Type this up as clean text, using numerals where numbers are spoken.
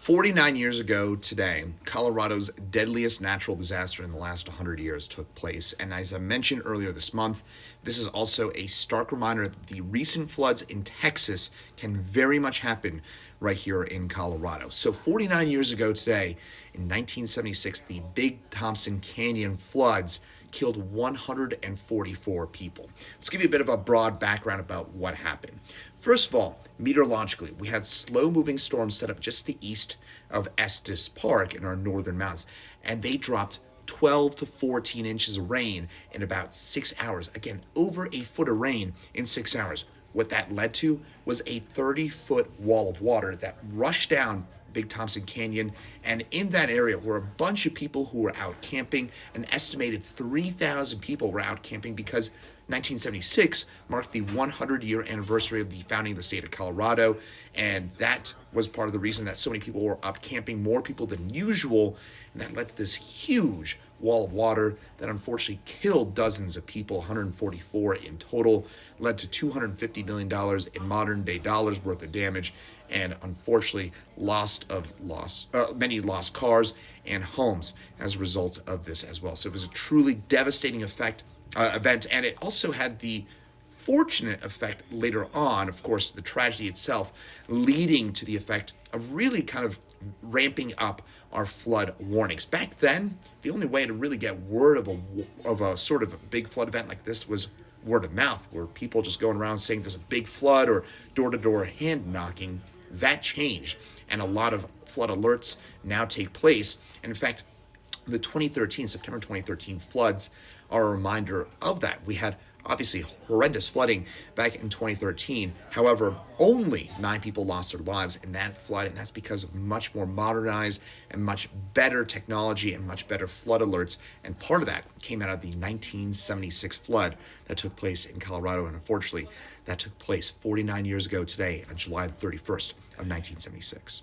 49 years ago today, Colorado's deadliest natural disaster in the last 100 years took place. And as I mentioned earlier this month, this is also a stark reminder that the recent floods in Texas can very much happen right here in Colorado. So 49 years ago today, in 1976, the Big Thompson Canyon floods killed 144 people. Let's give you a bit of a broad background about what happened. First of all, meteorologically, we had slow-moving storms set up just to the east of Estes Park in our northern mountains, and they dropped 12 to 14 inches of rain in about 6 hours. Again, over a foot of rain in 6 hours. What that led to was a 30-foot wall of water that rushed down Big Thompson Canyon, and in that area were a bunch of people who were out camping. An estimated 3,000 people were out camping because 1976 marked the 100-year anniversary of the founding of the state of Colorado, and that was part of the reason that so many people were up camping, more people than usual, and that led to this huge wall of water that unfortunately killed dozens of people, 144 in total, led to $250 million in modern day dollars worth of damage, and unfortunately many lost cars and homes as a result of this as well. So it was a truly devastating event, and it also had the fortunate effect later on, of course, the tragedy itself, leading to the effect of really kind of ramping up our flood warnings. Back then, the only way to really get word of a sort of a big flood event like this was word of mouth, where people just going around saying there's a big flood or door-to-door hand knocking. That changed, and a lot of flood alerts now take place. And in fact, the September 2013 floods are a reminder of that. We had obviously horrendous flooding back in 2013. However, only 9 people lost their lives in that flood, and that's because of much more modernized and much better technology and much better flood alerts. And part of that came out of the 1976 flood that took place in Colorado, and unfortunately, that took place 49 years ago today on July 31st of 1976.